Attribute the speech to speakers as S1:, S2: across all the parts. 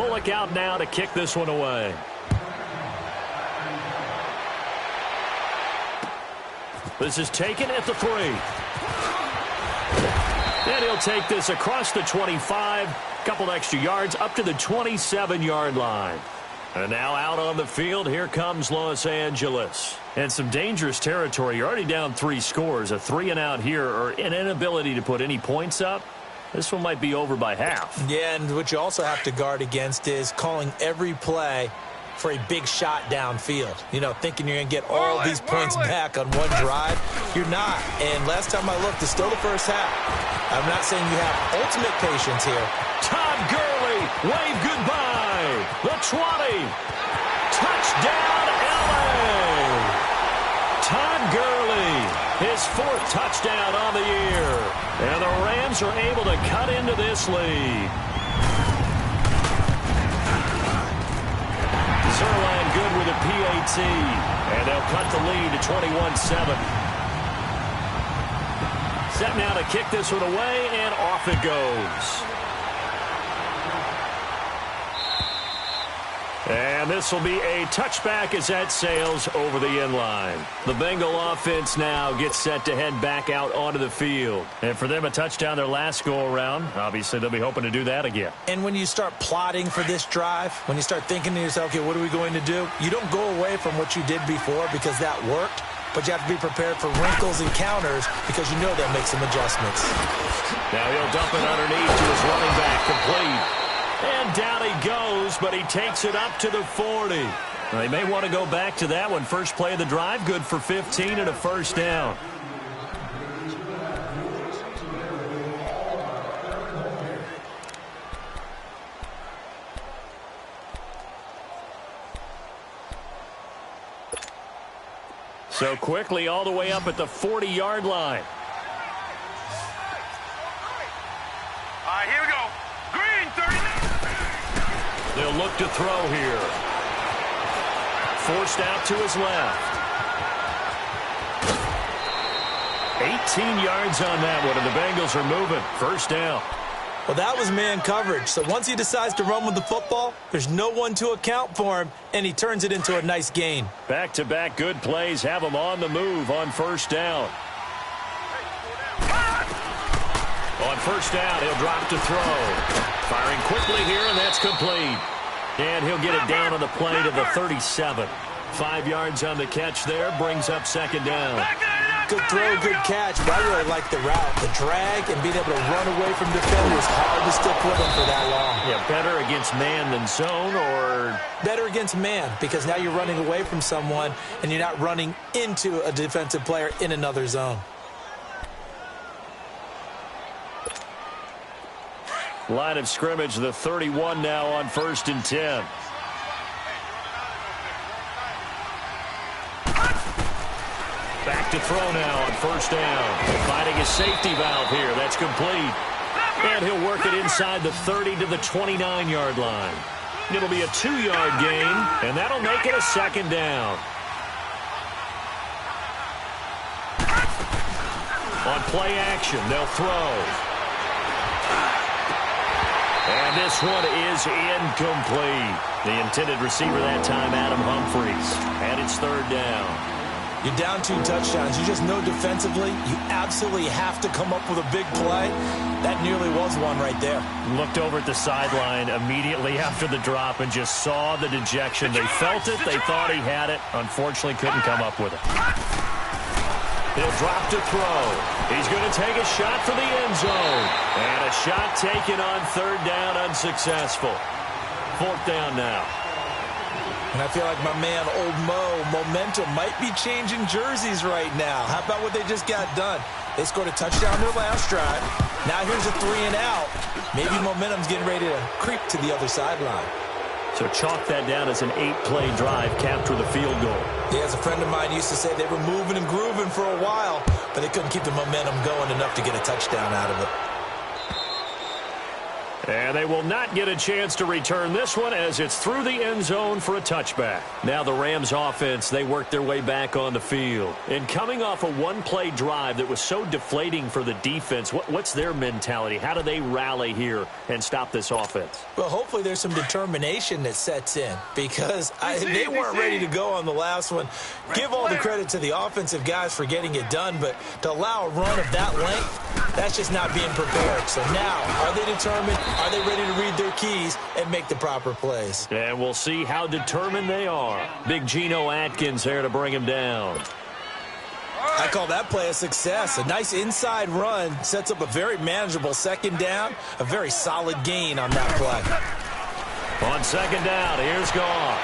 S1: Bullock out now to kick this one away. This is taken at the 3. And he'll take this across the 25. Couple extra yards up to the 27-yard line. And now out on the field, here comes Los Angeles. And some dangerous territory. You're already down 3 scores. A 3-and-out here, or an inability to put any points up. This one might be over by half.
S2: Yeah, and what you also have to guard against is calling every play for a big shot downfield. You know, thinking you're going to get all these points back on one drive. You're not. And last time I looked, it's still the first half. I'm not saying you have ultimate patience here.
S1: Todd Gurley, wave goodbye. The 20. Touchdown, L.A. Todd Gurley, his 4th touchdown on the year. And the Rams are able to cut into this lead. Zerline good with a PAT. And they'll cut the lead to 21-7. Set now to kick this one away, and off it goes. And this will be a touchback as that sails over the end line. The Bengal offense now gets set to head back out onto the field. And for them, a touchdown their last go-around. Obviously, they'll be hoping to do that again.
S2: And when you start plotting for this drive, when you start thinking to yourself, okay, what are we going to do? You don't go away from what you did before because that worked. But you have to be prepared for wrinkles and counters because you know they'll make some adjustments.
S1: Now he'll dump it underneath to his running back, complete. And down he goes, but he takes it up to the 40. They may want to go back to that one. First play of the drive, good for 15 and a first down. So quickly all the way up at the 40-yard line.
S3: All right, here we go. Green, 30.
S1: They'll look to throw here. Forced out to his left. 18 yards on that one, and the Bengals are moving. First down.
S2: Well, that was man coverage. So once he decides to run with the football, there's no one to account for him, and he turns it into a nice gain.
S1: Back-to-back good plays have him on the move on first down. On first down, he'll drop to throw. Firing quickly here, and that's complete. And he'll get it down on the play to the 37. 5 yards on the catch there, brings up second down.
S2: Good throw, good catch, but I really like the route. The drag and being able to run away from defenders, hard to stick with them for that long.
S1: Yeah, better against man than zone, or?
S2: Better against man, because now you're running away from someone, and you're not running into a defensive player in another zone.
S1: Line of scrimmage, the 31 now on 1st and 10. Back to throw now on first down. Finding a safety valve here. That's complete. And he'll work it inside the 30 to the 29-yard line. It'll be a 2-yard gain, and that'll make it a second down. On play action, they'll throw. And this one is incomplete. The intended receiver that time, Adam Humphries. And it's third down.
S2: You're down 2 touchdowns. You just know defensively you absolutely have to come up with a big play. That nearly was one right there.
S1: Looked over at the sideline immediately after the drop and just saw the dejection. They felt it. They thought he had it. Unfortunately, couldn't come up with it. He'll drop to throw. He's going to take a shot for the end zone. And a shot taken on third down, unsuccessful. Fourth down now.
S2: And I feel like my man, Old Mo, momentum might be changing jerseys right now. How about what they just got done? They scored a touchdown their last drive. Now here's a 3-and-out. Maybe momentum's getting ready to creep to the other sideline.
S1: So chalk that down as an 8-play drive capped with a field goal.
S2: Yeah, as a friend of mine used to say, they were moving and grooving for a while, but they couldn't keep the momentum going enough to get a touchdown out of it.
S1: And they will not get a chance to return this one as it's through the end zone for a touchback. Now the Rams offense, they work their way back on the field. And coming off a one-play drive that was so deflating for the defense, what's their mentality? How do they rally here and stop this offense?
S2: Well, hopefully there's some determination that sets in because they weren't ready to go on the last one. Give all the credit to the offensive guys for getting it done, but to allow a run of that length, that's just not being prepared. So now, are they determined? Are they ready to read their keys and make the proper plays?
S1: And we'll see how determined they are. Big Geno Atkins there to bring him down.
S2: I call that play a success. A nice inside run sets up a very manageable second down, a very solid gain on that play.
S1: On second down, here's Goff.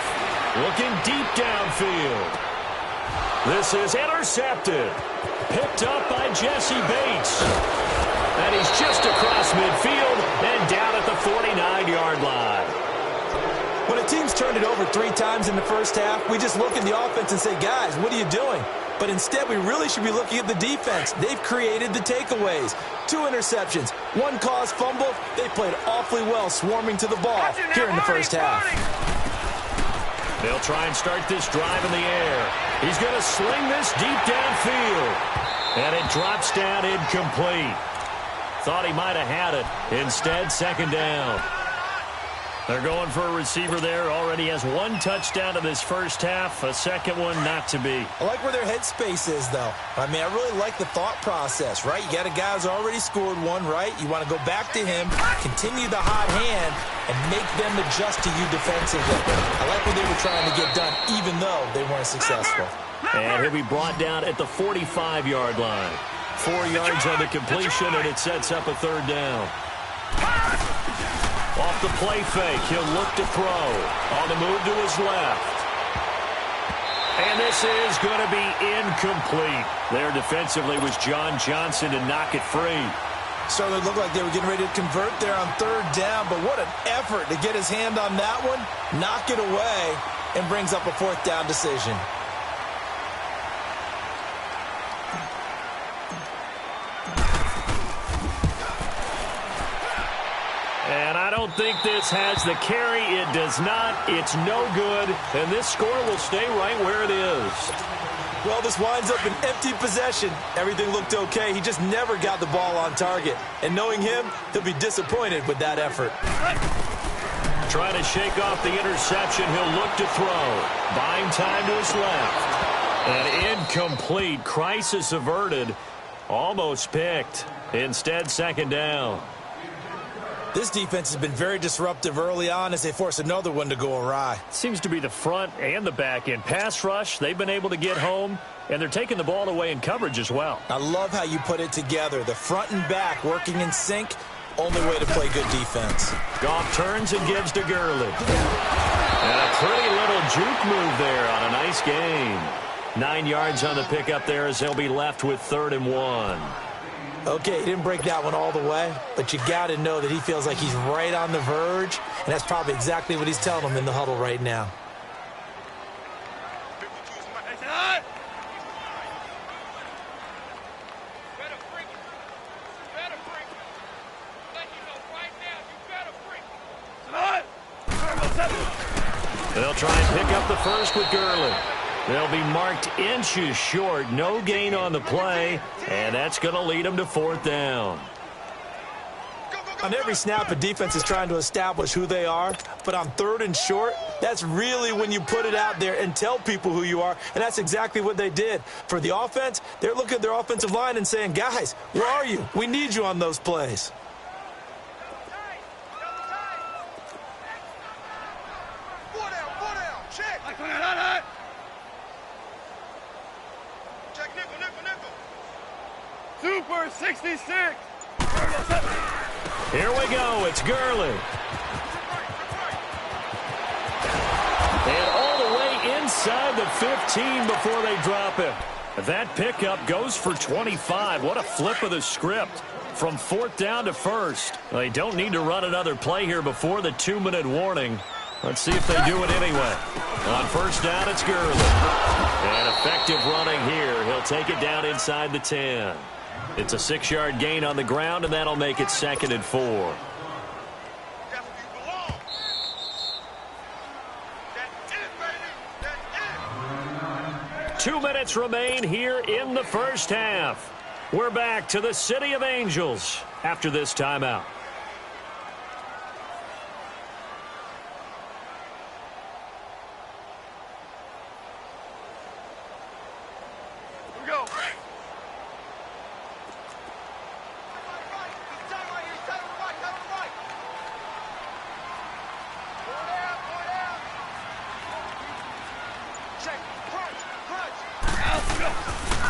S1: Looking deep downfield. This is intercepted. Picked up by Jesse Bates. And he's just across midfield and down at the 49-yard line.
S2: When a team's turned it over 3 times in the first half, we just look at the offense and say, guys, what are you doing? But instead, we really should be looking at the defense. They've created the takeaways. 2 interceptions, 1 caused fumble. They played awfully well swarming to the ball here in the first half.
S1: They'll try and start this drive in the air. He's going to sling this deep downfield. And it drops down incomplete. Thought he might have had it. Instead, second down. They're going for a receiver there. Already has 1 touchdown in this first half. A second one not to be.
S2: I like where their headspace is, though. I mean, I really like the thought process, right? You got a guy who's already scored 1, right? You want to go back to him, continue the hot hand, and make them adjust to you defensively. I like what they were trying to get done, even though they weren't successful.
S1: And he'll be brought down at the 45-yard line. 4 yards on the completion, and it sets up a third down. Off the play fake, he'll look to throw. On the move to his left. And this is going to be incomplete. There defensively was John Johnson to knock it free.
S2: Started to look like they were getting ready to convert there on third down, but what an effort to get his hand on that one, knock it away, and brings up a 4th down decision.
S1: And I don't think this has the carry. It does not. It's no good. And this score will stay right where it is.
S2: Well, this winds up an empty possession. Everything looked okay. He just never got the ball on target. And knowing him, he'll be disappointed with that effort.
S1: Trying to shake off the interception. He'll look to throw. Buying time to his left. And incomplete. Crisis averted. Almost picked. Instead, second down.
S2: This defense has been very disruptive early on as they force another one to go awry.
S1: Seems to be the front and the back end. Pass rush, they've been able to get home, and they're taking the ball away in coverage as well.
S2: I love how you put it together. The front and back working in sync, only way to play good defense.
S1: Goff turns and gives to Gurley. And a pretty little juke move there on a nice gain. 9 yards on the pickup there as they'll be left with 3rd and 1.
S2: Okay, he didn't break that one all the way, but you got to know that he feels like he's right on the verge, and that's probably exactly what he's telling them in the huddle right now.
S1: They'll try and pick up the first with Gurley. They'll be marked inches short. No gain on the play, and that's going to lead them to 4th down.
S2: On every snap, a defense is trying to establish who they are, but on 3rd and short, that's really when you put it out there and tell people who you are, and that's exactly what they did. For the offense, they're looking at their offensive line and saying, guys, where are you? We need you on those plays.
S3: Super 66.
S1: Here we go. It's Gurley. And all the way inside the 15 before they drop him. That pickup goes for 25. What a flip of the script. From 4th down to 1st. They don't need to run another play here before the 2-minute warning. Let's see if they do it anyway. On 1st down, it's Gurley. And effective running here. He'll take it down inside the 10. It's a 6-yard gain on the ground, and that'll make it 2nd and 4. 2 minutes remain here in the first half. We're back to the City of Angels after this timeout.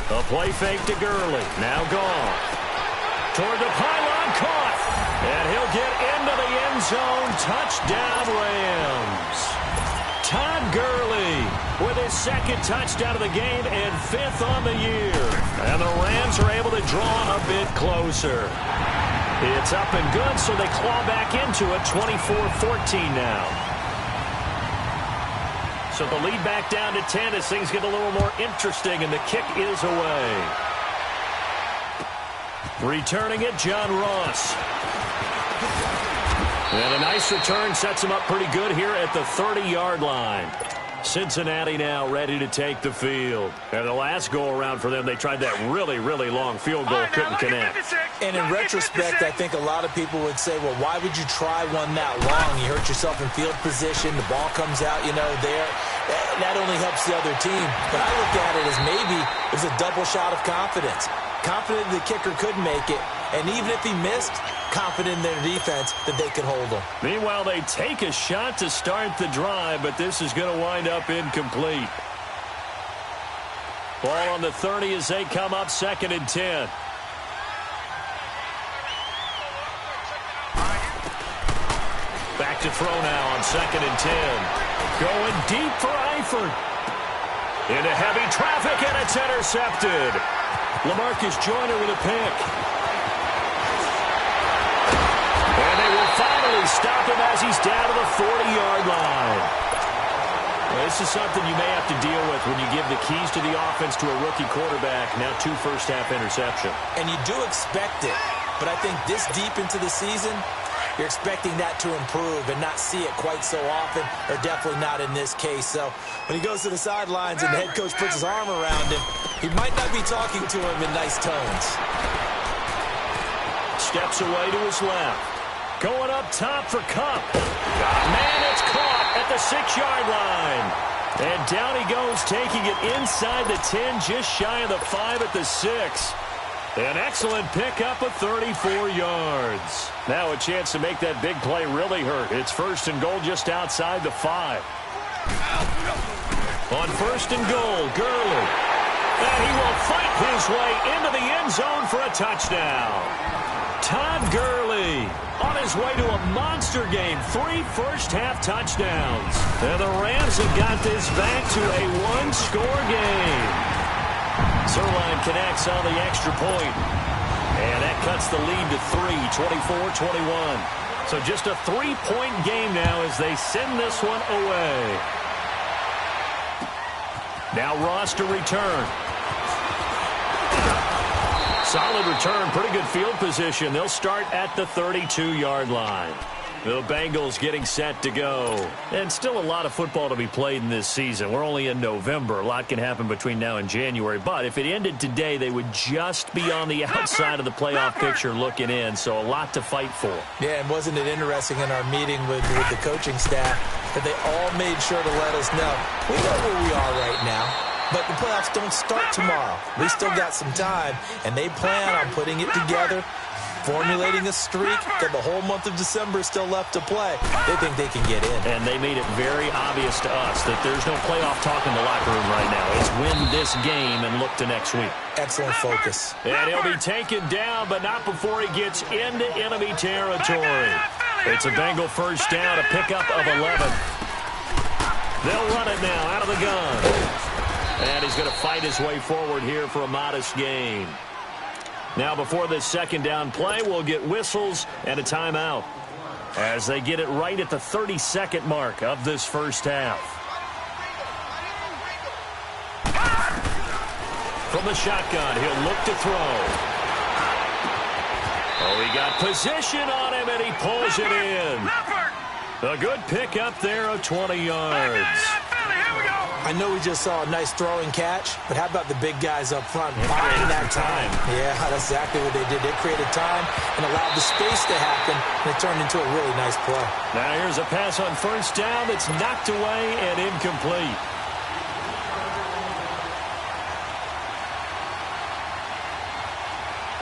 S2: A
S1: play fake to Gurley. Now gone. Toward the pylon, caught. And he'll get into the end zone. Touchdown, Rams. Todd Gurley with his second touchdown of the game and 5th on the year. And the Rams are able to draw a bit closer. It's up and good, so they claw back into it, 24-14 now. So the lead back down to 10 as things get a little more interesting, and the kick is away. Returning it, John Ross. And a nice return sets him up pretty good here at the 30-yard line. Cincinnati now ready to take the field. And the last go-around for them, they tried that really, really long field goal, couldn't connect.
S2: And in retrospect, I think a lot of people would say, well, why would you try one that long? You hurt yourself in field position. The ball comes out, there. That only helps the other team. But I look at it as maybe it was a double shot of confidence. Confident the kicker could make it. And even if he missed, confident in their defense that they could hold him.
S1: Meanwhile, they take a shot to start the drive, but this is going to wind up incomplete. Ball on the 30 as they come up 2nd and 10. Back to throw now on 2nd and 10. Going deep for Eifert. Into heavy traffic, and it's intercepted. LaMarcus Joyner with a pick. And they will finally stop him as he's down to the 40-yard line. Well, this is something you may have to deal with when you give the keys to the offense to a rookie quarterback. Now 2 first-half interception.
S2: And you do expect it. But I think this deep into the season, you're expecting that to improve and not see it quite so often, or definitely not in this case. So when he goes to the sidelines and the head coach puts his arm around him, he might not be talking to him in nice tones.
S1: Steps away to his left. Going up top for Kupp. Man, it's caught at the 6-yard line. And down he goes, taking it inside the 10, just shy of the 5 at the 6. An excellent pickup of 34 yards. Now a chance to make that big play really hurt. It's 1st and goal just outside the 5. On 1st and goal, Gurley. And he will fight his way into the end zone for a touchdown. Todd Gurley on his way to a monster game. 3 first-half touchdowns. And the Rams have got this back to a 1-score game. Zerline connects on the extra point. And that cuts the lead to 3, 24-21. So just a 3-point game now as they send this one away. Now Ross to return. Solid return, pretty good field position. They'll start at the 32-yard line. The Bengals getting set to go. And still a lot of football to be played in this season. We're only in November. A lot can happen between now and January. But if it ended today, they would just be on the outside of the playoff picture looking in. So a lot to fight for.
S2: Yeah, and wasn't it interesting in our meeting with the coaching staff that they all made sure to let us know, we know where we are right now. But the playoffs don't start tomorrow. We still got some time, and they plan on putting it together, formulating a streak, got the whole month of December still left to play. They think they can get in.
S1: And they made it very obvious to us that there's no playoff talk in the locker room right now. It's win this game and look to next week.
S2: Excellent focus.
S1: And he'll be taken down, but not before he gets into enemy territory. It's a Bengal first down, a pickup of 11. They'll run it now out of the gun. And he's going to fight his way forward here for a modest gain. Now, before this second down play, we'll get whistles and a timeout as they get it right at the 32nd mark of this first half. From the shotgun, he'll look to throw. Oh, he got position on him, and he pulls it in. A good pickup there of 20 yards.
S2: I know we just saw a nice throwing catch, but how about the big guys up front buying that time? Yeah, that's exactly what they did. They created time and allowed the space to happen, and it turned into a really nice play.
S1: Now here's a pass on first down that's knocked away and incomplete.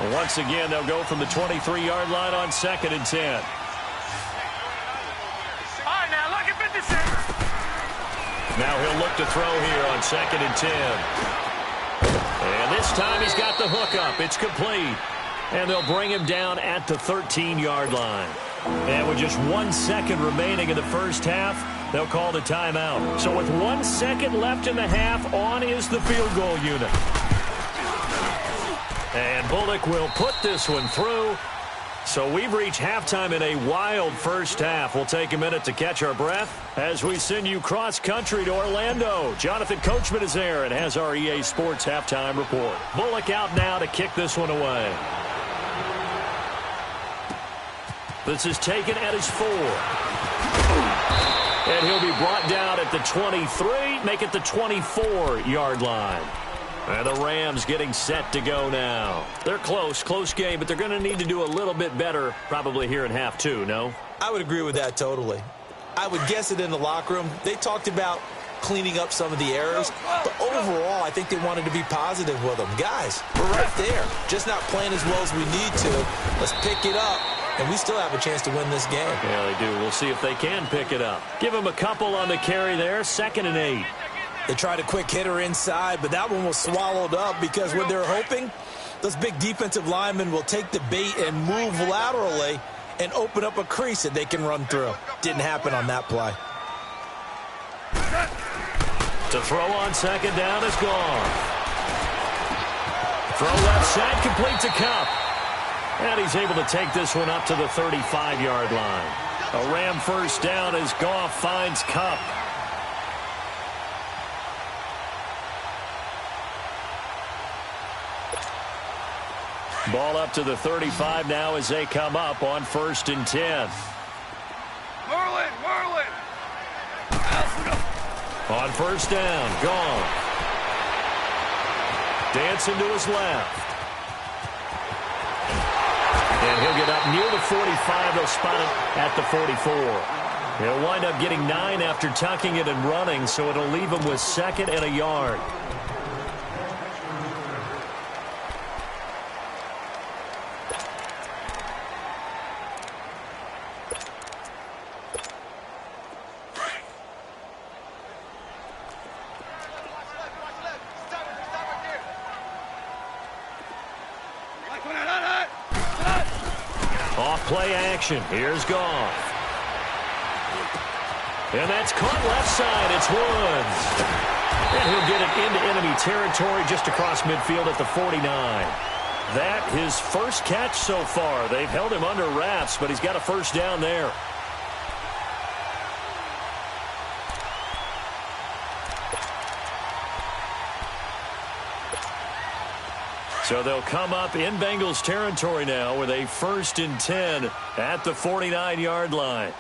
S1: Once again, they'll go from the 23-yard line on 2nd and 10.
S3: All right, now look at 56.
S1: Now he'll look to throw here on 2nd and 10. And this time he's got the hook up. It's complete. And they'll bring him down at the 13-yard line. And with just 1 second remaining in the first half, they'll call the timeout. So with 1 second left in the half, on is the field goal unit. And Bullock will put this one through. So we've reached halftime in a wild first half. We'll take a minute to catch our breath as we send you cross-country to Orlando. Jonathan Coachman is there and has our EA Sports halftime report. Bullock out now to kick this one away. This is taken at his 4. And he'll be brought down at the 23, make it the 24-yard line. And the Rams getting set to go now. They're close game, but they're going to need to do a little bit better probably here in half 2, no?
S2: I would agree with that totally. I would guess it in the locker room. They talked about cleaning up some of the errors, but overall, I think they wanted to be positive with them. Guys, we're right there. Just not playing as well as we need to. Let's pick it up, and we still have a chance to win this game.
S1: Yeah, they do. We'll see if they can pick it up. Give them a couple on the carry there, 2nd and 8.
S2: They tried a quick hitter inside, but that one was swallowed up because what they're hoping, those big defensive linemen will take the bait and move laterally and open up a crease that they can run through. Didn't happen on that play.
S1: To throw on 2nd down is gone. Throw left side, complete to Cup. And he's able to take this one up to the 35-yard line. A Ram first down as Goff finds Cup. Ball up to the 35 now as they come up on 1st and 10.
S3: Merlin.
S1: On 1st down, gone. Dancing to his left. And he'll get up near the 45. They'll spot it at the 44. He'll wind up getting 9 after tucking it and running, so it'll leave him with 2nd and a yard. Play action. Here's Goff. And that's caught left side. It's Woods. And he'll get it into enemy territory just across midfield at the 49. That his first catch so far. They've held him under wraps, but he's got a first down there. So they'll come up in Bengals territory now with a 1st and 10 at the 49-yard line.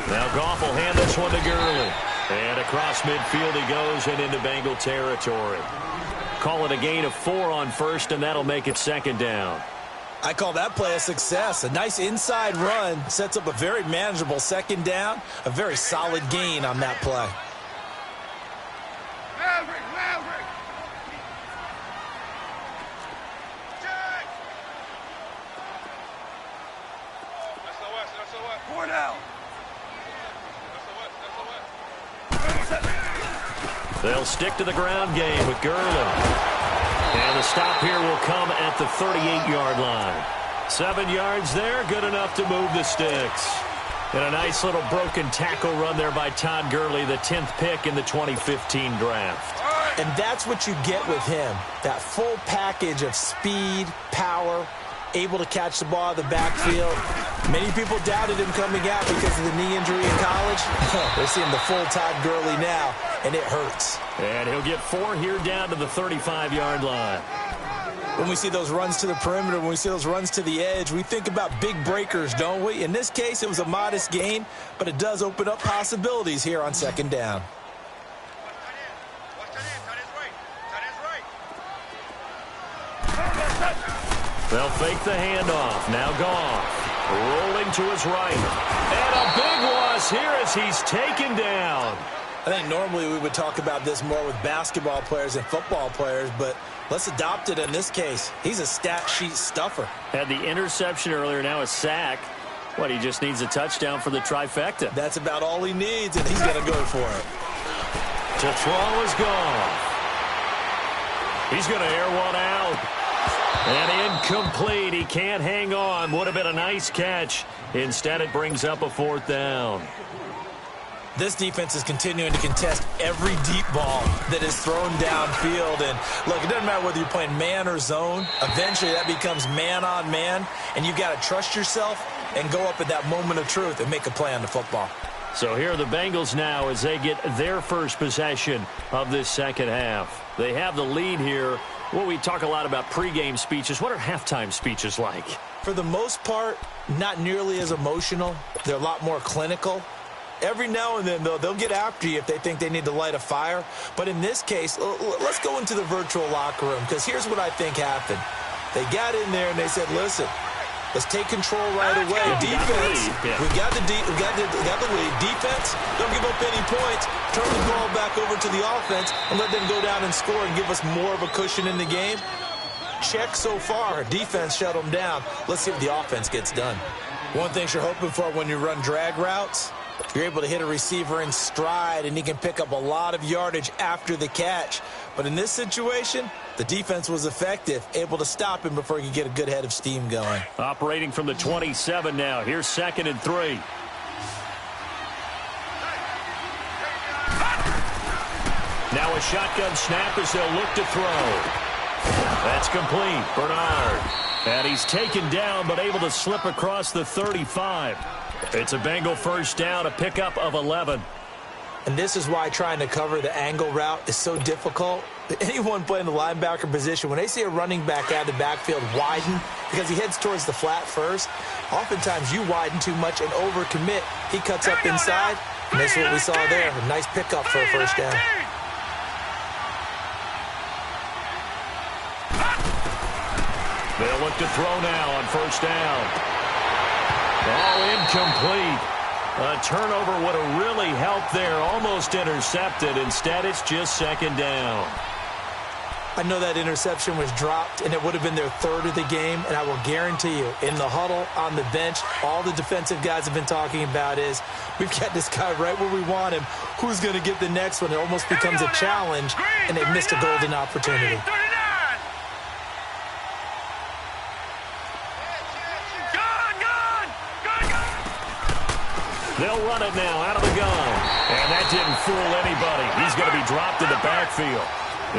S1: Now Goff will hand this one to Gurley. And across midfield he goes and into Bengal territory. Call it a gain of 4 on 1st, and that'll make it 2nd down.
S2: I call that play a success. A nice inside run sets up a very manageable 2nd down. A very solid gain on that play.
S1: They'll stick to the ground game with Gurley. And the stop here will come at the 38-yard line. 7 yards there, good enough to move the sticks. And a nice little broken tackle run there by Todd Gurley, the 10th pick in the 2015 draft.
S2: And that's what you get with him, that full package of speed, power, able to catch the ball out of the backfield. Many people doubted him coming out because of the knee injury in college. They're seeing the full Todd Gurley now, and it hurts.
S1: And he'll get 4 here down to the 35-yard line.
S2: When we see those runs to the perimeter, when we see those runs to the edge, we think about big breakers, don't we? In this case, it was a modest gain, but it does open up possibilities here on 2nd down.
S1: They'll fake the handoff. Now Goff. Rolling to his right. And a big loss here as he's taken down.
S2: I think normally we would talk about this more with basketball players and football players, but let's adopt it in this case. He's a stat sheet stuffer.
S1: Had the interception earlier, now a sack. What, he just needs a touchdown for the trifecta.
S2: That's about all he needs, and he's going to go for it.
S1: To throw is Goff. He's going to air one out. And incomplete. He can't hang on. Would have been a nice catch. Instead, it brings up a fourth down.
S2: This defense is continuing to contest every deep ball that is thrown downfield. And, look, it doesn't matter whether you're playing man or zone. Eventually, that becomes man-on-man, and you've got to trust yourself and go up at that moment of truth and make a play on the football.
S1: So here are the Bengals now as they get their first possession of this second half. They have the lead here. Well, we talk a lot about pregame speeches. What are halftime speeches like?
S2: For the most part, not nearly as emotional. They're a lot more clinical. Every now and then, though, they'll get after you if they think they need to light a fire. But in this case, let's go into the virtual locker room, because here's what I think happened. They got in there and they said, listen, let's take control right away. Defense, we got the lead. Defense, don't give up any points. Turn the ball back over to the offense and let them go down and score and give us more of a cushion in the game. Check so far. Defense shut them down. Let's see if the offense gets done. One thing you're hoping for when you run drag routes, you're able to hit a receiver in stride, and he can pick up a lot of yardage after the catch. But in this situation, the defense was effective, able to stop him before he could get a good head of steam going.
S1: Operating from the 27 now. Here's 2nd and 3. Now a shotgun snap as they'll look to throw. That's complete. Bernard. And he's taken down, but able to slip across the 35. It's a Bengal first down, a pickup of 11.
S2: And this is why trying to cover the angle route is so difficult. Anyone playing the linebacker position, when they see a running back out of the backfield widen, because he heads towards the flat first, oftentimes you widen too much and overcommit. He cuts up inside, and that's what we saw there. A nice pickup for a first down.
S1: They'll look to throw now on first down. All incomplete. A turnover would have really helped there. Almost intercepted. Instead, it's just 2nd down.
S2: I know that interception was dropped, and it would have been their 3rd of the game, and I will guarantee you, in the huddle, on the bench, all the defensive guys have been talking about is, we've got this guy right where we want him. Who's going to get the next one? It almost becomes a challenge, and they missed a golden opportunity.
S1: They'll run it now out of the gun. And that didn't fool anybody. He's going to be dropped in the backfield.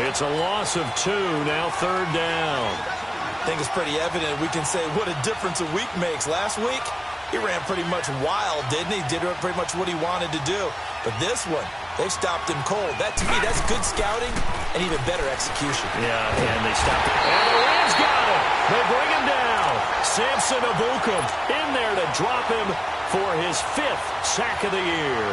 S1: It's a loss of 2, now 3rd down.
S2: I think it's pretty evident. We can say what a difference a week makes. Last week, he ran pretty much wild, didn't he? Did pretty much what he wanted to do. But this one, they stopped him cold. That, to me, that's good scouting and even better execution.
S1: Yeah, and they stopped him. And the Rams got him. They bring him down. Samson Abukum in there to drop him for his 5th sack of the year.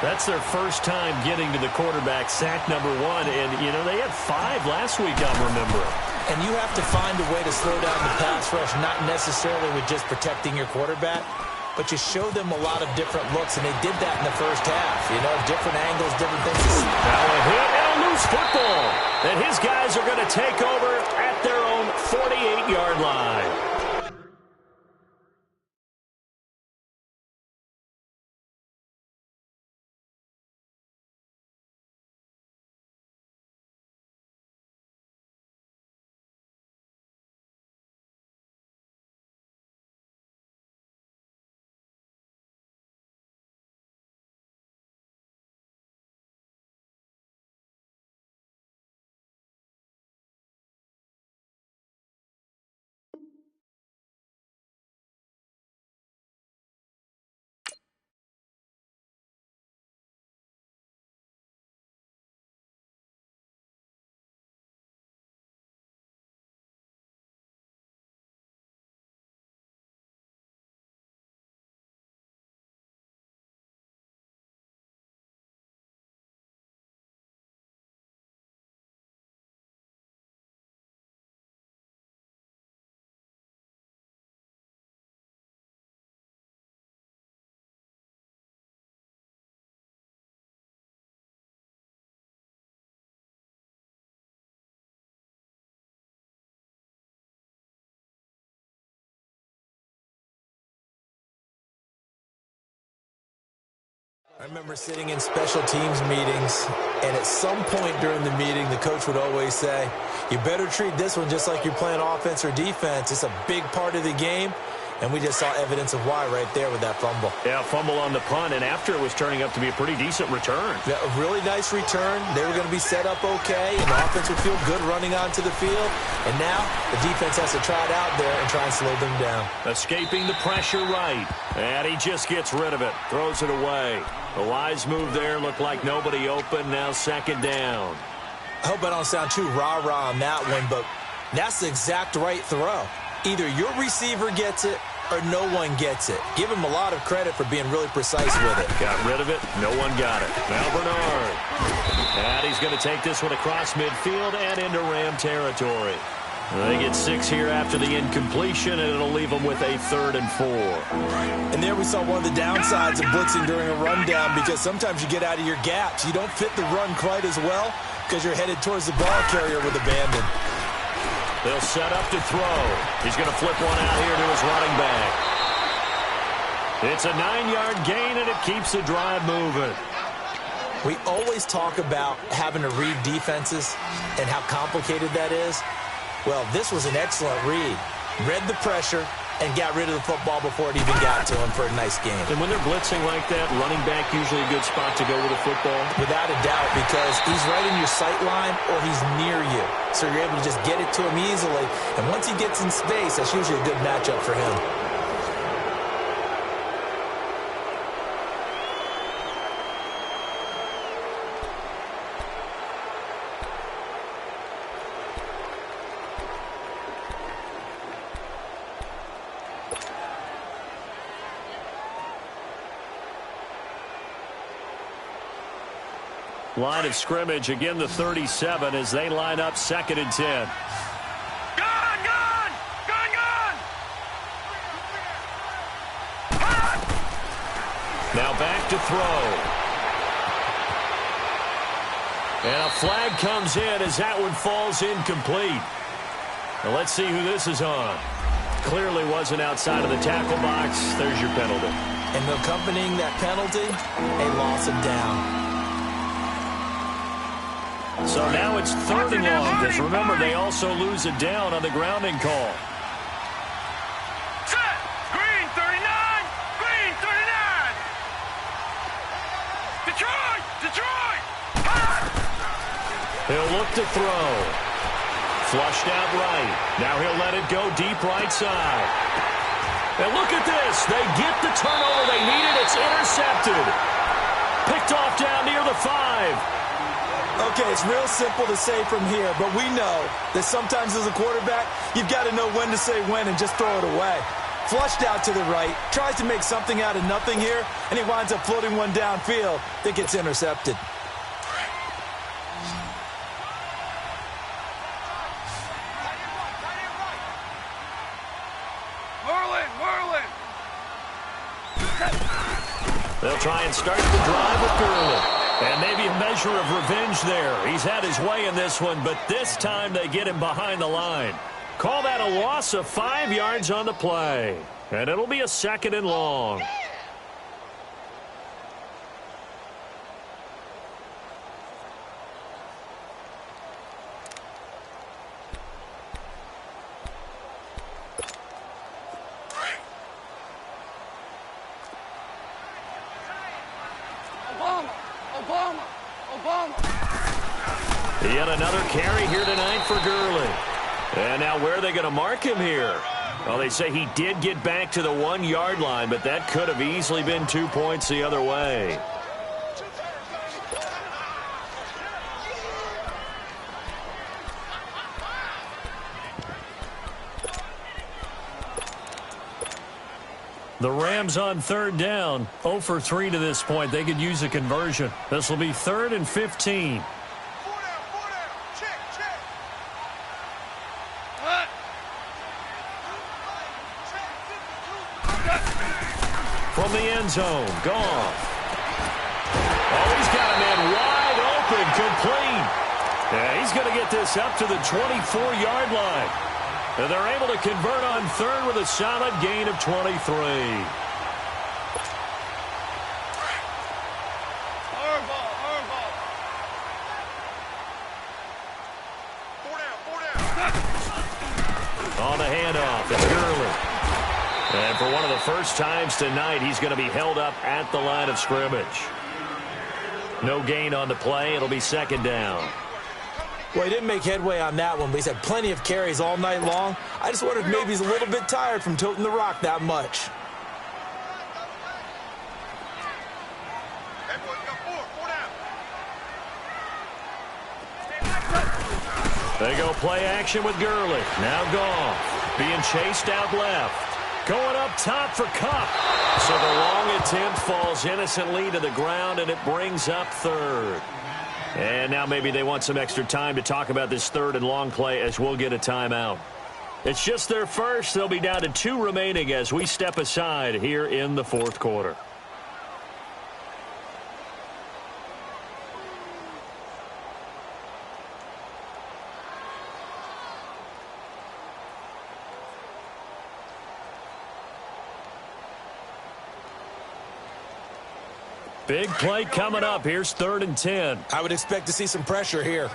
S1: That's their first time getting to the quarterback, sack number 1. And, you know, they had 5 last week, I'm remembering.
S2: And you have to find a way to slow down the pass rush, not necessarily with just protecting your quarterback, but you show them a lot of different looks, and they did that in the first half. You know, different angles, different things.
S1: Now a hit and a loose football. And his guys are going to take over at their own 48-yard line.
S2: I remember sitting in special teams meetings, and at some point during the meeting, the coach would always say, you better treat this one just like you're playing offense or defense. It's a big part of the game, and we just saw evidence of why right there with that fumble.
S1: Yeah, fumble on the punt, and after it was turning up to be a pretty decent return.
S2: Yeah, a really nice return. They were going to be set up okay, and the offense would feel good running onto the field. And now the defense has to try it out there and try and slow them down.
S1: Escaping the pressure right, and he just gets rid of it, throws it away. The wise move there, looked like nobody open, now second down.
S2: I hope I don't sound too rah-rah on that one, but that's the exact right throw. Either your receiver gets it or no one gets it. Give him a lot of credit for being really precise with it.
S1: Got rid of it. No one got it. Now Bernard. And he's going to take this one across midfield and into Ram territory. They get 6 here after the incompletion, and it'll leave them with a 3rd and 4.
S2: And there we saw one of the downsides of blitzing during a rundown, because sometimes you get out of your gaps. You don't fit the run quite as well because you're headed towards the ball carrier with abandon.
S1: They'll set up to throw. He's going to flip one out here to his running back. It's a 9-yard gain, and it keeps the drive moving.
S2: We always talk about having to read defenses and how complicated that is. Well, this was an excellent read. Read the pressure and got rid of the football before it even got to him for a nice game.
S1: And when they're blitzing like that, running back usually a good spot to go with a football?
S2: Without a doubt, because he's right in your sight line or he's near you. So you're able to just get it to him easily. And once he gets in space, that's usually a good matchup for him.
S1: Line of scrimmage, again the 37 as they line up 2nd and 10.
S3: Gun! Gun! Gun! Gun!
S1: Now back to throw. And a flag comes in as that one falls incomplete. Now let's see who this is on. Clearly wasn't outside of the tackle box. There's your penalty.
S2: And accompanying that penalty, a loss of down.
S1: So now it's 3rd and long, because remember, they also lose it down on the grounding call.
S3: Set! Green 39! Green 39! Detroit! Detroit!
S1: He'll look to throw. Flushed out right. Now he'll let it go deep right side. And look at this. They get the turnover they needed. It's intercepted. Picked off down near the 5.
S2: Okay, it's real simple to say from here, but we know that sometimes as a quarterback, you've got to know when to say when and just throw it away. Flushed out to the right, tries to make something out of nothing here, and he winds up floating one downfield that gets intercepted.
S3: Merlin!
S1: They'll try and start the drive with Gurley. And maybe a measure of revenge there. He's had his way in this one, but this time they get him behind the line. Call that a loss of 5 yards on the play. And it'll be a 2nd and long. Yet another carry here tonight for Gurley. And now where are they going to mark him here? Well, they say he did get back to the 1-yard line, but that could have easily been 2 points the other way. The Rams on 3rd down, 0 for 3 to this point. They could use a conversion. This will be 3rd and 15. From the end zone, Goff. Oh, he's got a man wide open, complete. Yeah, he's going to get this up to the 24-yard line. And they're able to convert on 3rd with a solid gain of 23. And for one of the first times tonight, he's going to be held up at the line of scrimmage. No gain on the play. It'll be second down.
S2: Well, he didn't make headway on that one, but he's had plenty of carries all night long. I just wondered if maybe he's a little bit tired from toting the rock that much.
S1: They go play action with Gurley. Now Goff being chased out left. Going up top for Kupp. So the long attempt falls innocently to the ground, and it brings up third. And now maybe they want some extra time to talk about this third and long play as we'll get a timeout. It's just their first. They'll be down to 2 remaining as we step aside here in the fourth quarter. Big play coming up. Here's 3rd and 10.
S2: I would expect to see some pressure here.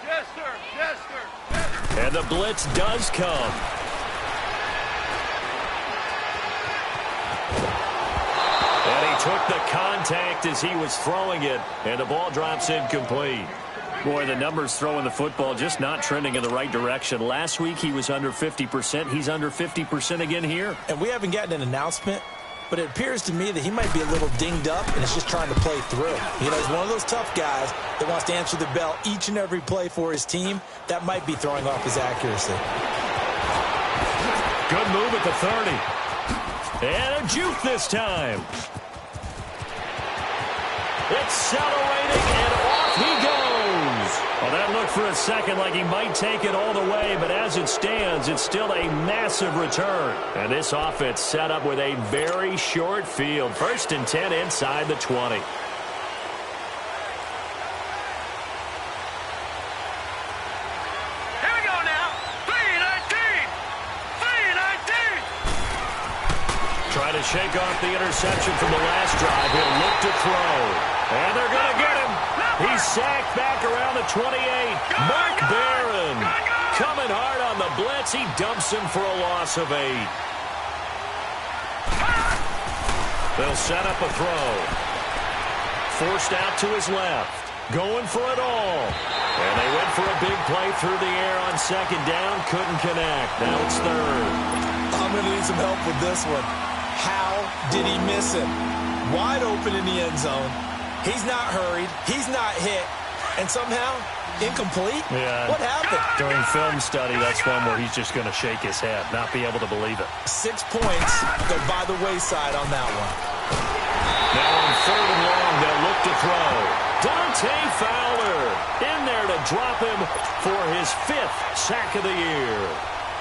S3: Yes, sir. Yes, sir. Yes, sir.
S1: And the blitz does come. And he took the contact as he was throwing it, and the ball drops incomplete. Boy, the numbers throwing the football just not trending in the right direction. Last week he was under 50%. He's under 50% again here.
S2: And we haven't gotten an announcement, but it appears to me that he might be a little dinged up and is just trying to play through. You know, he's one of those tough guys that wants to answer the bell each and every play for his team. That might be throwing off his accuracy.
S1: Good move at the 30. And a juke this time. Accelerating, and off he goes. Well, that looked for a second like he might take it all the way, but as it stands, it's still a massive return. And this offense set up with a very short field. 1st and 10 inside the 20.
S3: Here we go now. 3-19. 3-19.
S1: Trying to shake off the interception from the last drive. He'll look to throw. And they're going to get him. He's sacked back around the 28. Mark Barron coming hard on the blitz. He dumps him for a loss of 8. They'll set up a throw. Forced out to his left. Going for it all. And they went for a big play through the air on 2nd down. Couldn't connect. Now it's 3rd.
S2: I'm going to need some help with this one. How did he miss him? Wide open in the end zone. He's not hurried. He's not hit. And somehow, incomplete?
S1: Yeah.
S2: What happened?
S1: During film study, that's one where he's just going to shake his head, not be able to believe it.
S2: 6 points go by the wayside on that one.
S1: Now on 3rd and long, they'll look to throw. Dante Fowler in there to drop him for his 5th sack of the year.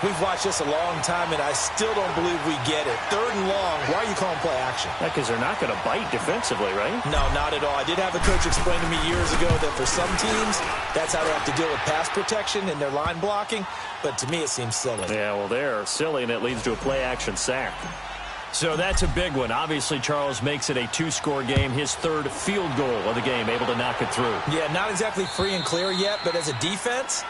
S2: We've watched this a long time, and I still don't believe we get it. 3rd and long, why are you calling play action?
S1: Because they're not going to bite defensively, right?
S2: No, not at all. I did have a coach explain to me years ago that for some teams, that's how they have to deal with pass protection and their line blocking. But to me, it seems silly.
S1: Yeah, well, they're silly, and it leads to a play-action sack. So that's a big one. Obviously, Charles makes it a 2-score game. His 3rd field goal of the game, able to knock it through.
S2: Yeah, not exactly free and clear yet, but as a defense,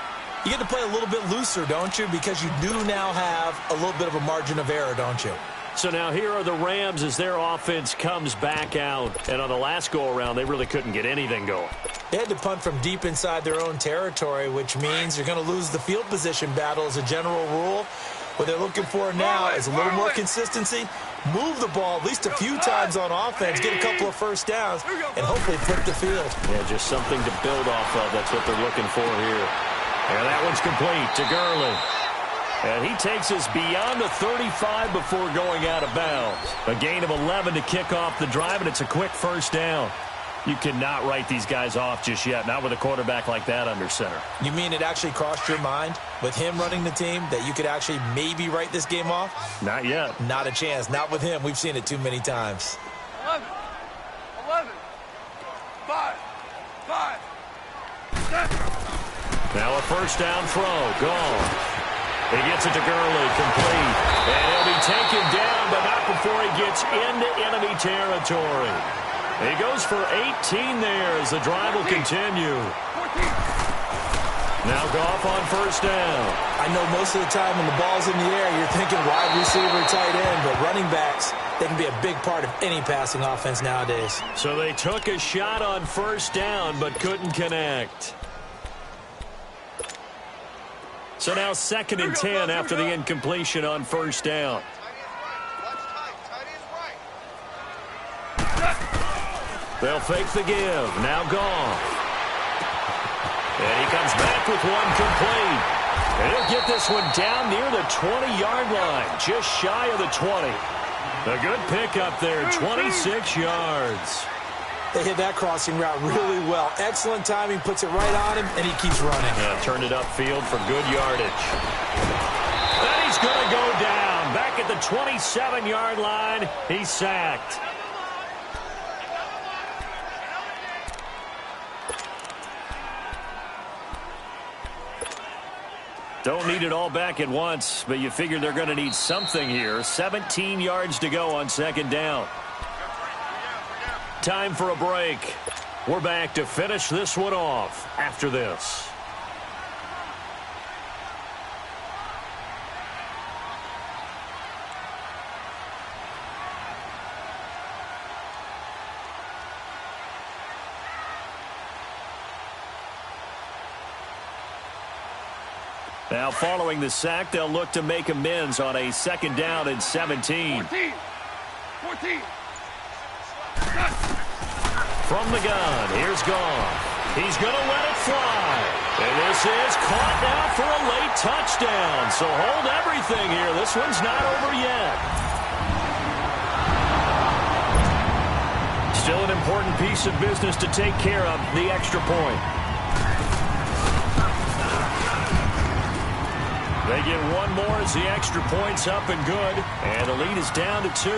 S2: you get to play a little bit looser, don't you? Because you do now have a little bit of a margin of error, don't you?
S1: So now here are the Rams as their offense comes back out. And on the last go-around, they really couldn't get anything going.
S2: They had to punt from deep inside their own territory, which means you're going to lose the field position battle as a general rule. What they're looking for now is a little more consistency, move the ball at least a few times on offense, get a couple of first downs, and hopefully flip the field.
S1: Yeah, just something to build off of. That's what they're looking for here. And that one's complete to Gurley. And he takes us beyond the 35 before going out of bounds. A gain of 11 to kick off the drive, and it's a quick 1st down. You cannot write these guys off just yet, not with a quarterback like that under center.
S2: You mean it actually crossed your mind with him running the team that you could actually maybe write this game off?
S1: Not yet.
S2: Not a chance. Not with him. We've seen it too many times.
S3: 11. 5. 5. 7.
S1: Now a 1st down throw. Gone. He gets it to Gurley. Complete. And he'll be taken down, but not before he gets into enemy territory. He goes for 18 there as the drive will continue. Now Goff on first down.
S2: I know most of the time when the ball's in the air, you're thinking wide receiver, tight end, but running backs, they can be a big part of any passing offense nowadays.
S1: So they took a shot on first down, but couldn't connect. So now 2nd and 10 after the incompletion on first down. They'll fake the give. Now Goff. And he comes back with one complete. And he'll get this one down near the 20-yard line, just shy of the 20. A good pickup there, 26 yards.
S2: They hit that crossing route really well. Excellent timing, puts it right on him, and he keeps running.
S1: Yeah, turned it upfield for good yardage. And he's going to go down. Back at the 27-yard line, he's sacked. Don't need it all back at once, but you figure they're going to need something here. 17 yards to go on 2nd down. Time for a break. We're back to finish this one off after this. Now, following the sack, they'll look to make amends on a 2nd down and 17.
S3: 14.
S1: From the gun, here's Goff. He's going to let it fly. And this is caught now for a late touchdown. So hold everything here. This one's not over yet. Still an important piece of business to take care of, the extra point. They get one more as the extra point's up and good. And the lead is down to 2.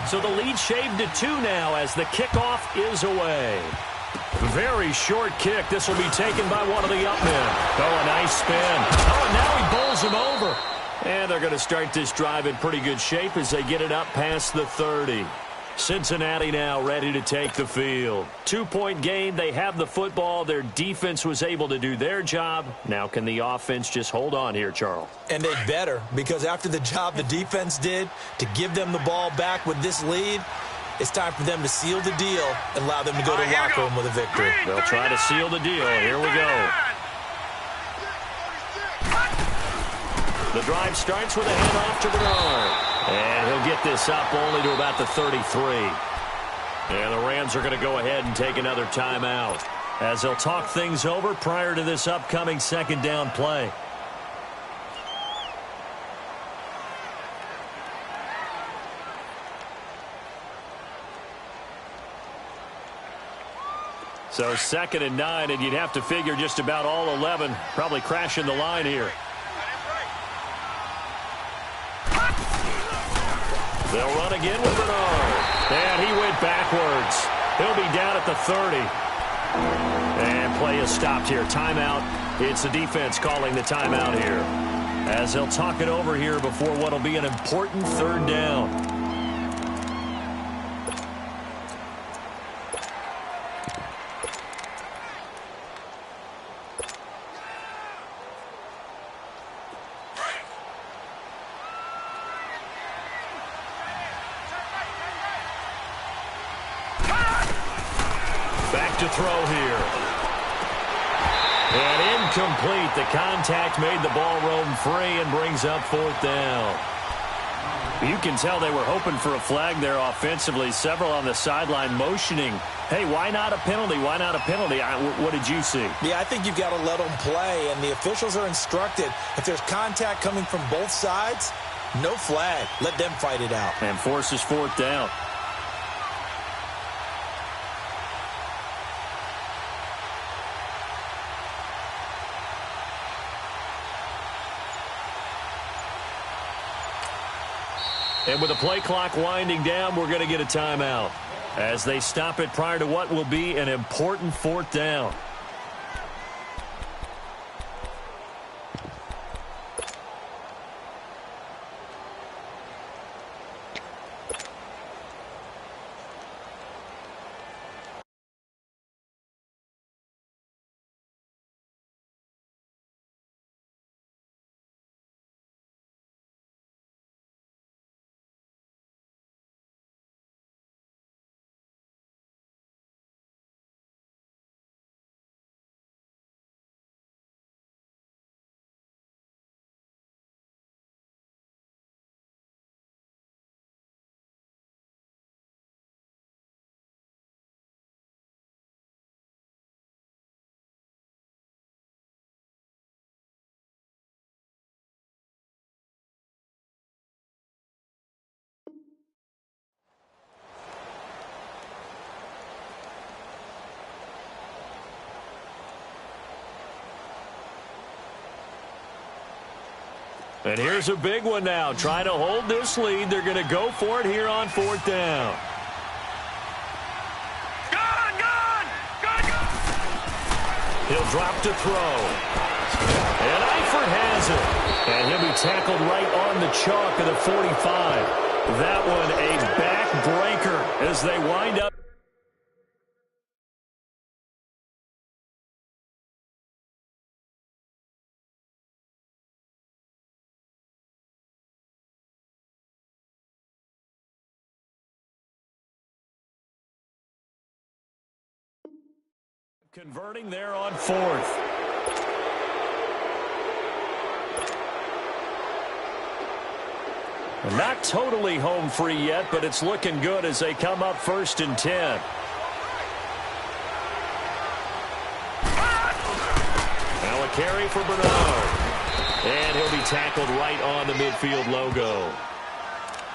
S1: So the lead shaved to 2 now as the kickoff is away. Very short kick. This will be taken by one of the up men. Oh, a nice spin. Oh, and now he bowls him over. And they're going to start this drive in pretty good shape as they get it up past the 30. Cincinnati now ready to take the field. 2-point game. They have the football. Their defense was able to do their job. Now can the offense just hold on here, Charles?
S2: And they better, because after the job the defense did to give them the ball back with this lead, it's time for them to seal the deal and allow them to go to the locker room with a victory.
S1: They'll try to seal the deal. Here we go. The drive starts with a handoff to Bernard. And he'll get this up only to about the 33. And the Rams are going to go ahead and take another timeout as they'll talk things over prior to this upcoming 2nd down play. So 2nd and 9, and you'd have to figure just about all 11 probably crashing the line here. They'll run again with Bernard. And he went backwards. He'll be down at the 30. And play is stopped here. Timeout. It's the defense calling the timeout here, as they'll talk it over here before what will be an important 3rd down. To throw here. And incomplete. The contact made the ball roam free and brings up 4th down. You can tell they were hoping for a flag there offensively. Several on the sideline motioning, hey, why not a penalty? Why not a penalty? What did you see?
S2: Yeah, I think you've got to let them play, and the officials are instructed. If there's contact coming from both sides, no flag. Let them fight it out.
S1: And forces 4th down. And with the play clock winding down, we're going to get a timeout as they stop it prior to what will be an important 4th down. And here's a big one now. Trying to hold this lead. They're going to go for it here on 4th down. He'll drop to throw. And Eifert has it. And he'll be tackled right on the chalk of the 45. That one a backbreaker as they wind up. Converting there on 4th. Not totally home free yet, but it's looking good as they come up 1st and 10. Now a carry for Bernard. And he'll be tackled right on the midfield logo.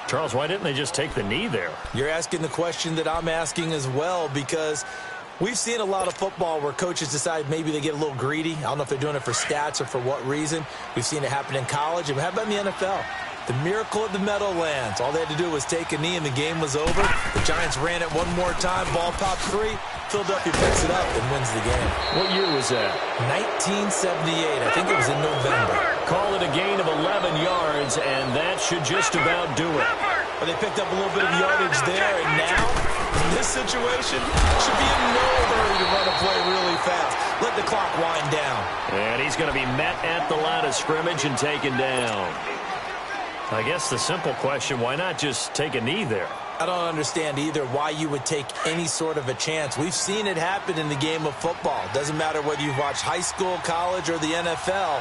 S1: Charles, why didn't they just take the knee there?
S2: You're asking the question that I'm asking as well, because we've seen a lot of football where coaches decide maybe they get a little greedy. I don't know if they're doing it for stats or for what reason. We've seen it happen in college. And how about in the NFL? The miracle of the Meadowlands. All they had to do was take a knee and the game was over. The Giants ran it one more time. Ball popped free. Philadelphia picks it up and wins the game.
S1: What year was that?
S2: 1978. I think it was in November.
S1: Call it a gain of 11 yards, and that should just about do it.
S2: But they picked up a little bit of yardage there, and now, in this situation, should be in no hurry to run a play really fast. Let the clock wind down.
S1: And he's going to be met at the line of scrimmage and taken down. I guess the simple question, why not just take a knee there?
S2: I don't understand either why you would take any sort of a chance. We've seen it happen in the game of football. Doesn't matter whether you've watched high school, college, or the NFL.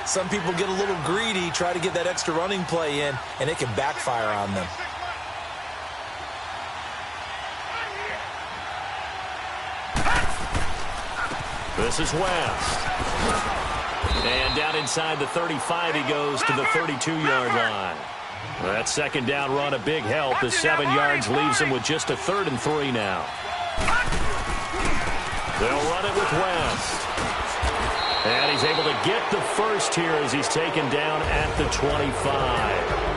S2: Some people get a little greedy, try to get that extra running play in, and it can backfire on them.
S1: This is West. And down inside the 35, he goes to the 32-yard line. That 2nd down run a big help. The 7 yards leaves him with just a 3rd and 3 now. They'll run it with West. And he's able to get the first here as he's taken down at the 25.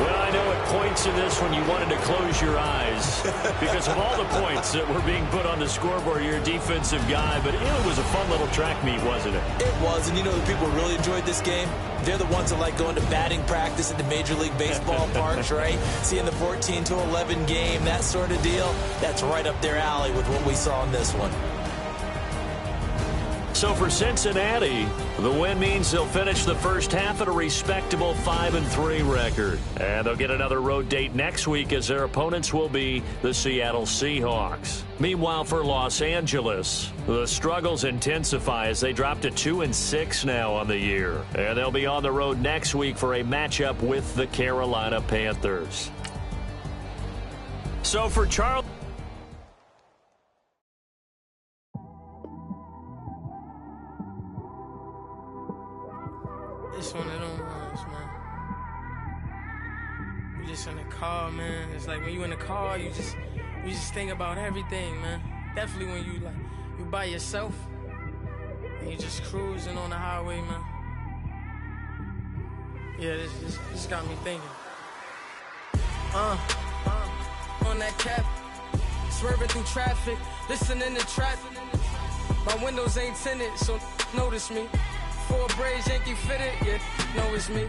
S1: Well, I know at points in this when you wanted to close your eyes because of all the points that were being put on the scoreboard. You're a defensive guy, but it was a fun little track meet, wasn't it?
S2: It was, and you know the people who really enjoyed this game? They're the ones that like going to batting practice at the Major League Baseball parks, right? Seeing the 14-11 game, that sort of deal. That's right up their alley with what we saw in this one.
S1: So for Cincinnati, the win means they'll finish the first half at a respectable 5-3 record. And they'll get another road date next week as their opponents will be the Seattle Seahawks. Meanwhile, for Los Angeles, the struggles intensify as they drop to 2-6 now on the year. And they'll be on the road next week for a matchup with the Carolina Panthers. So for Charles...
S4: It's one of them ones, man. You just in the car, man. It's like when you in the car, you just think about everything, man. Definitely when you by yourself and you just cruising on the highway, man. Yeah, this got me thinking. On that cap, swerving through traffic, listening to trap. My windows ain't tinted, so notice me. 4 braids, Yankee fitted, yeah, know it's me.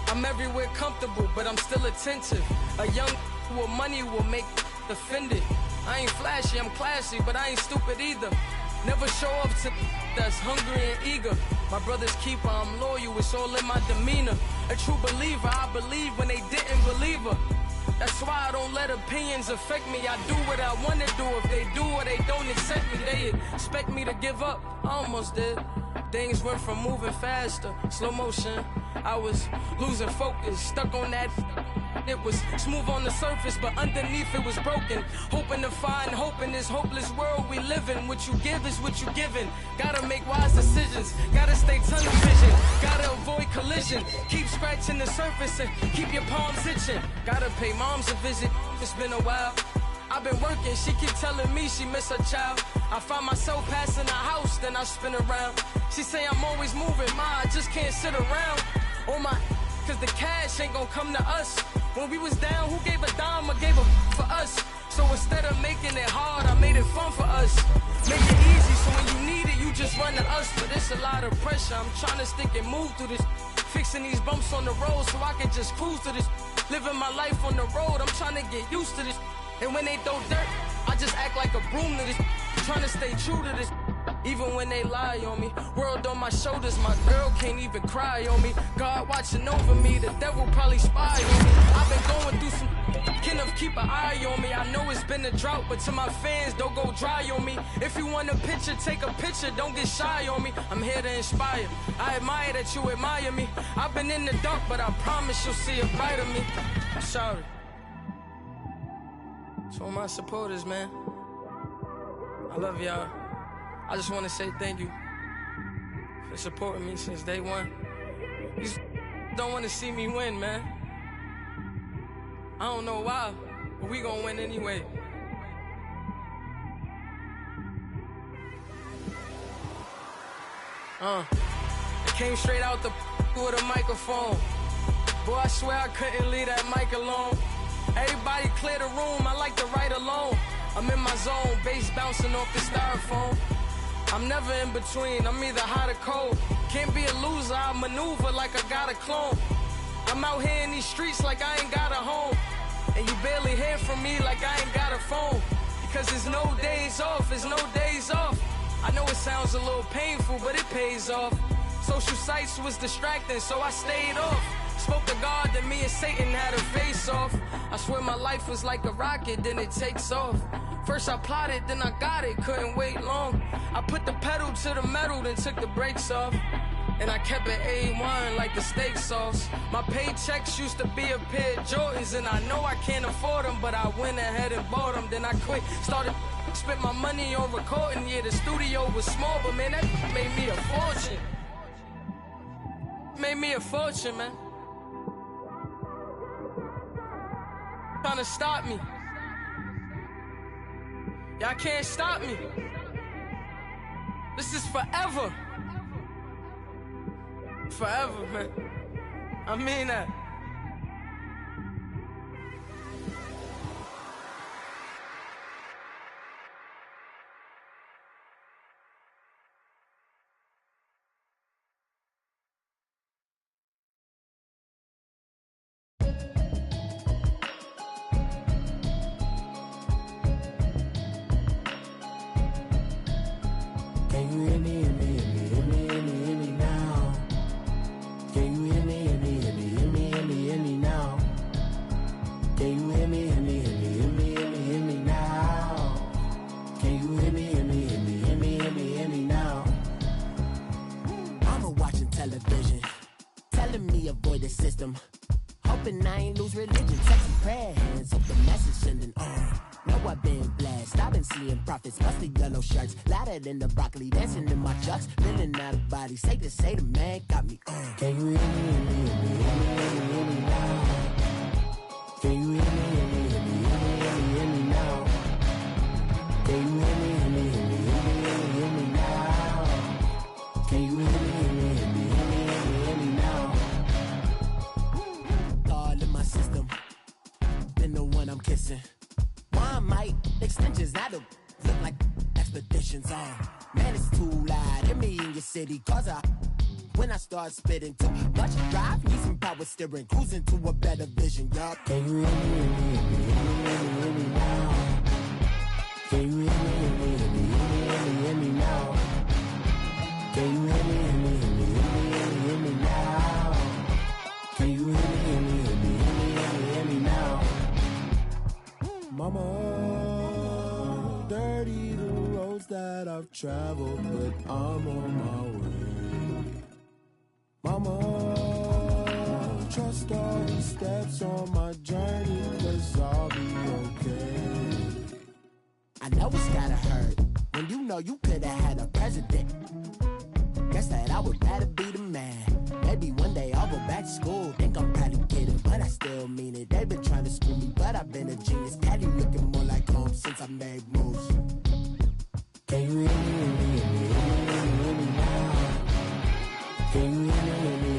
S4: I'm everywhere comfortable, but I'm still attentive. A young with money will make offended. I ain't flashy, I'm classy, but I ain't stupid either. Never show up to that's hungry and eager. My brother's keeper, I'm loyal, it's all in my demeanor. A true believer, I believe when they didn't believe her. That's why I don't let opinions affect me. I do what I want to do. If they do or they don't accept me, they expect me to give up. I almost did. Things went from moving faster, slow motion. I was losing focus, stuck on that. It was smooth on the surface, but underneath it was broken. Hoping to find hope in this hopeless world we live in. What you give is what you given. Gotta make wise decisions. Gotta stay tunnel vision. Gotta avoid collision. Keep scratching the surface and keep your palms itching. Gotta pay moms a visit. It's been a while. I've been working, she keep telling me she miss her child. I find myself passing the house, then I spin around. She say I'm always moving, ma, I just can't sit around. on my, cause the cash ain't gon' come to us. When we was down, who gave a dime or gave a for us? So instead of making it hard, I made it fun for us. Make it easy, so when you need it, you just run to us. But it's a lot of pressure, I'm trying to stick and move through this. Fixing these bumps on the road so I can just cruise to this. Living my life on the road, I'm trying to get used to this. And when they throw dirt, I just act like a broom to this. Trying to stay true to this. Even when they lie on me, world on my shoulders, my girl can't even cry on me. God watching over me, the devil probably spy on me. I've been going through some, enough keep an eye on me. I know it's been a drought, but to my fans, don't go dry on me. If you want a picture, take a picture, don't get shy on me. I'm here to inspire, I admire that you admire me. I've been in the dark, but I promise you'll see a bright of me. I'm sorry. To all my supporters, man, I love y'all. I just want to say thank you for supporting me since day one. You don't want to see me win, man. I don't know why, but we gonna win anyway. I came straight out the with a microphone. Boy, I swear I couldn't leave that mic alone. Everybody clear the room, I like to write alone. I'm in my zone, bass bouncing off the styrofoam. I'm never in between, I'm either hot or cold. Can't be a loser, I maneuver like I got a clone. I'm out here in these streets like I ain't got a home. And you barely hear from me like I ain't got a phone. Because there's no days off, there's no days off. I know it sounds a little painful, but it pays off. Social sites was distracting, so I stayed off. Spoke to God, then me and Satan had a face off. I swear my life was like a rocket, then it takes off. First I plotted, then I got it, couldn't wait long. I put the pedal to the metal, then took the brakes off. And I kept it A1 like the steak sauce. My paychecks used to be a pair of Jordans, and I know I can't afford them, but I went ahead and bought them. Then I quit, started, spent my money on recording. Yeah, the studio was small, but man, that made me a fortune. Made me a fortune, man. Trying to stop me. Y'all can't stop me. This is forever. Forever, man. I mean that.
S5: Hoping I ain't lose religion, texting prayer hands, hope the message sending on. Know I've been blessed, I've been seeing prophets, busted yellow shirts, louder than the broccoli, dancing in my chucks, feeling out of body, say the man got me on. Can you hear me, hear me now? Can you hear me, hear me now? Can you hear me, hear me now? Can you hear me, hear me now? God in my system, been the one I'm kissing. One might extensions that'll look like expeditions on. Man, it's too loud. Hit me in your city, cause when I start spitting too much drive, need some power steering, cruising to a better vision, y'all. Can you hear me now? Can you hear me now? Can you hear me now? Can you hear me now? Mama, dirty the roads that I've traveled, but I'm on my way. Mama, trust all these steps on my journey, 'cause I'll be okay. I know it's gotta hurt when you know you could've had a president. Guess that I would rather be the man. Maybe one day I'll go back to school. Think I'm probably kidding, but I still mean it. They've been trying to screw me, but I've been a genius. Daddy looking more like home since I made moves. Can you hear me now? Can you hear me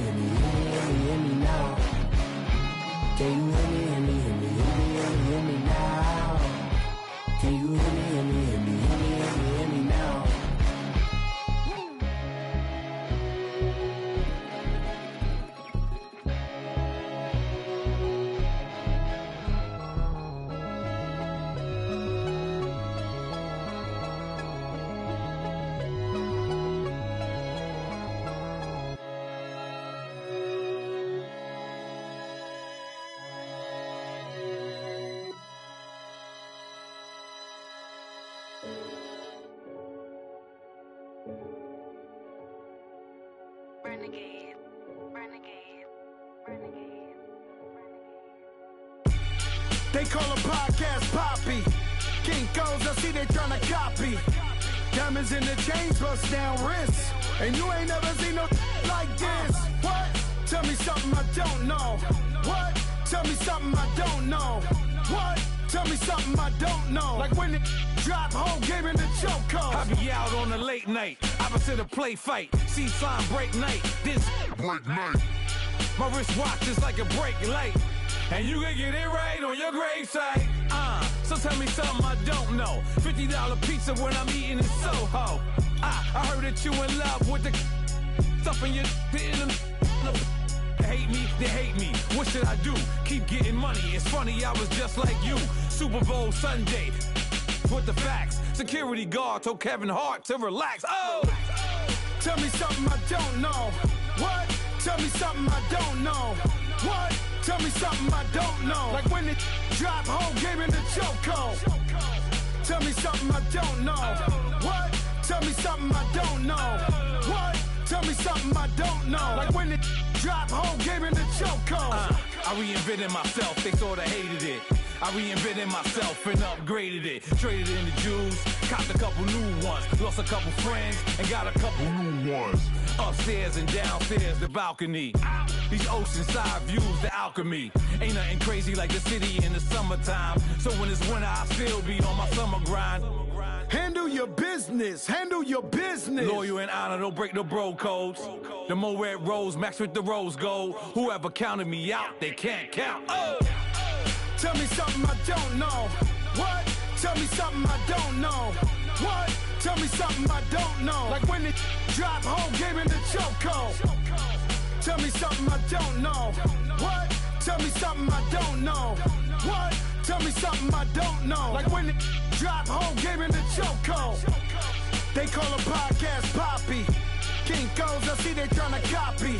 S3: They call a podcast Poppy. Kinkos, I see they tryna copy. Diamonds in the chains, bust down wrists. And you ain't never seen no like this. What? Tell me something I don't know. What? Tell me something I don't know. What? Tell me something I don't know. Like when it drop, whole game in the chokehold.
S6: I be out on a late night, opposite a play fight. See sign break night, this break night. My wristwatch is like a brake light. And you can get it right on your gravesite. So tell me something I don't know. $50 pizza when I'm eating in Soho. I heard that you in love with the stuff in your hate me, they hate me. What should I do? Keep getting money. It's funny, I was just like you. Super Bowl Sunday with the facts. Security guard told Kevin Hart to relax. Oh!
S3: Tell me something I don't know. What? Tell me something I don't know. What? Tell me something I don't know. Like when it drop, whole game in the chokehold. Tell me something I don't know. What? Tell me something I don't know. What? Tell me something I don't know. Like when it drop, whole game in the chokehold.
S6: I reinvented myself, they sorta hated it. I reinvented myself and upgraded it. Traded in the Jews, copped a couple new ones. Lost a couple friends and got a couple new ones. Upstairs and downstairs, the balcony. These oceanside views, the alchemy. Ain't nothing crazy like the city in the summertime. So when it's winter, I still be on my summer grind.
S3: Handle your business, handle your business.
S6: Loyal and honor, don't break no bro codes. The more red rose, max with the rose gold. Whoever counted me out, they can't count. Oh!
S3: Tell me something I don't know. What? Tell me something I don't know. What? Tell me something I don't know. Like when it drop, whole game in the chokehold. Tell me something I don't know. What? Tell me something I don't know. What? Tell me something I don't know. Like when it drop, whole game in the chokehold. They call a podcast Poppy. Kinkos, I see they tryna copy.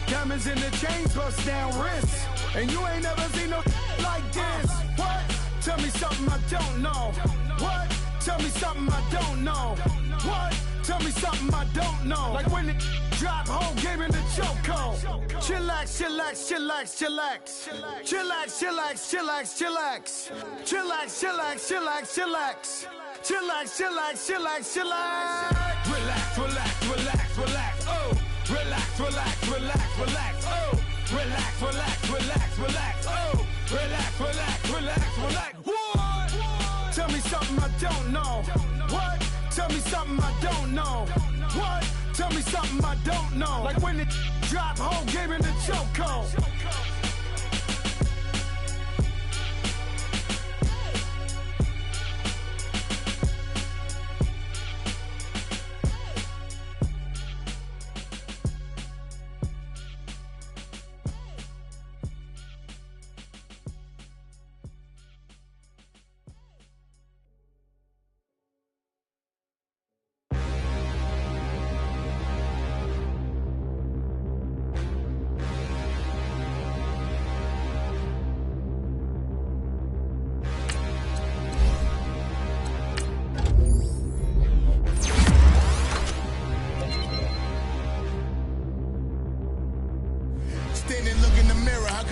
S3: Diamonds in the chains, bust down wrists. And you ain't never seen no like this. What? Tell me something I don't know. What? Tell me something I don't know. What? Tell me something I don't know. Like when it drop, whole game in the chokehold. Chillax, chillax, chillax, chillax. Chillax, chillax, chillax, chillax. Chillax, chillax, chillax, chillax. Chillax, chillax, chillax, chillax.
S6: Relax, relax, relax, relax. Oh! Relax, relax, relax, relax. Oh! Relax, relax, relax, relax. Oh! Relax, relax, relax, relax. What?
S3: Tell me something I don't know. What? Tell me something I don't know. What? Tell me something I don't know. Like when it drop, whole game in the chokehold.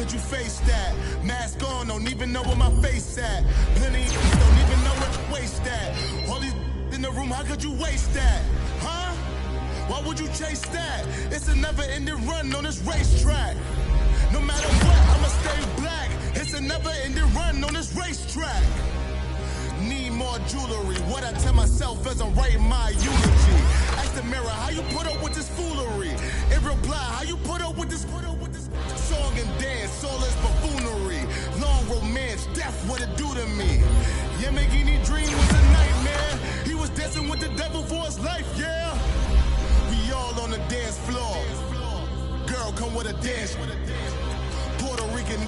S7: You face that mask on, don't even know where my face at. Plenty don't even know where to waste that. All these in the room, how could you waste that? Huh? Why would you chase that? It's a never-ending run on this racetrack. No matter what, I'ma stay black. It's a never-ending run on this racetrack. Need more jewelry. What I tell myself as I'm writing my eulogy. Ask the mirror, how you put up with this foolery? In reply, how you put up with this song and dance, all this buffoonery. Long romance, death, what it do to me? Yamagini dream was a nightmare. He was dancing with the devil for his life, yeah. We all on the dance floor. Girl, come with a dance. Puerto Rican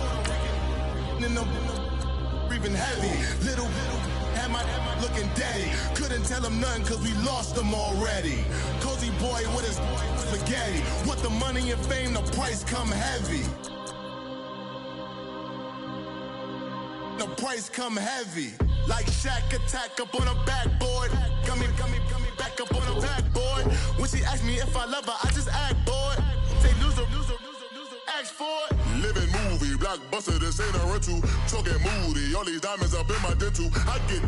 S7: in the breathing heavy. Little had my looking daddy. Couldn't tell him nothing cause we lost him already. Cozy boy with his spaghetti. With the money and fame, the price come heavy. The price come heavy. Like Shaq attack up on a backboard. Got me back up on a backboard. When she asked me if I love her, I just act bored. Say loser, ask for it. Living movie. blockbuster, this ain't a rental. Talking moody, all these diamonds up in my dental. I get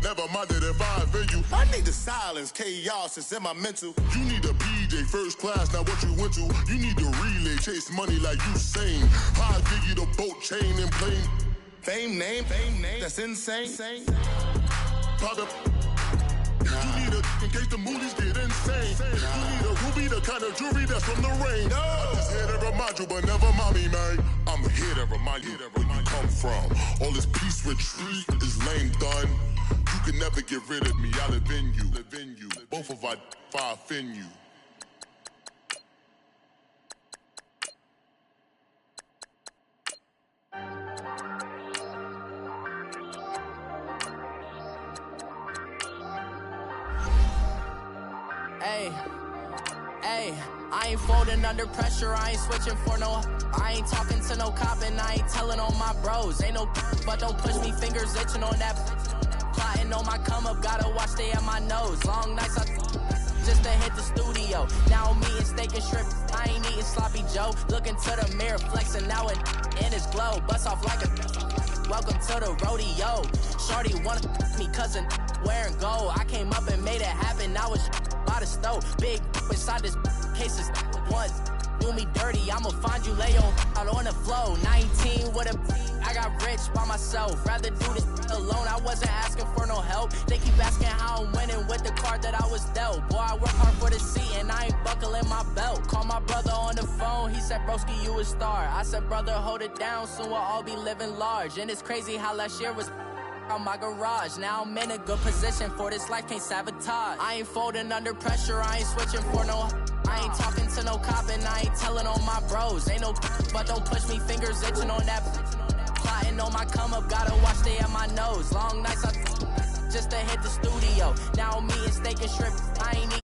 S7: never minded if I offend you. I need the silence, chaos is in my mental. You need a PJ first class, not what you went to. You need to relay, chase money like you sane. How I give you the boat chain and plane. Fame name, that's insane. Private. You need a in case the movies get insane. You need a ruby, the kind of jewelry that's from the rain. No. I'm just here to remind you, but never mommy, man. I'm here to remind you where you come from. All this peace retreat is lame done. You can never get rid of me, I live in you. Both of our I offend you.
S8: Hey, I ain't folding under pressure, I ain't switching for no. I ain't talking to no cop and I ain't telling on my bros. Ain't no but don't push me, fingers itching on that. Plotting on my come up, gotta watch stay at my nose. Long nights I just to hit the studio. Now I'm eating steak and shrimp, I ain't eating sloppy Joe. Looking to the mirror, flexing now and in his glow. Bust off like a welcome to the rodeo. Shorty wanna me cousin wearing gold. I came up and made it happen, now it's by the stove. Big inside this cases once. Do me dirty, I'ma find you, lay out on the floor. 19 with a I got rich by myself. Rather do this alone, I wasn't asking for no help. They keep asking how I'm winning with the card that I was dealt. Boy, I work hard for the seat and I ain't buckling my belt. Call my brother on the phone, he said, broski, you a star. I said, brother, hold it down, soon we'll all be living large. And it's crazy how last year was on my garage. Now I'm in a good position for this life, can't sabotage. I ain't folding under pressure, I ain't switching for no. I ain't talking to no cop and I ain't telling on my bros. Ain't no but don't push me, fingers itching on that. Plotting on my come up, gotta watch stay at my nose. Long nights I just to hit the studio. Now I'm eating steak and shrimp, I ain't eating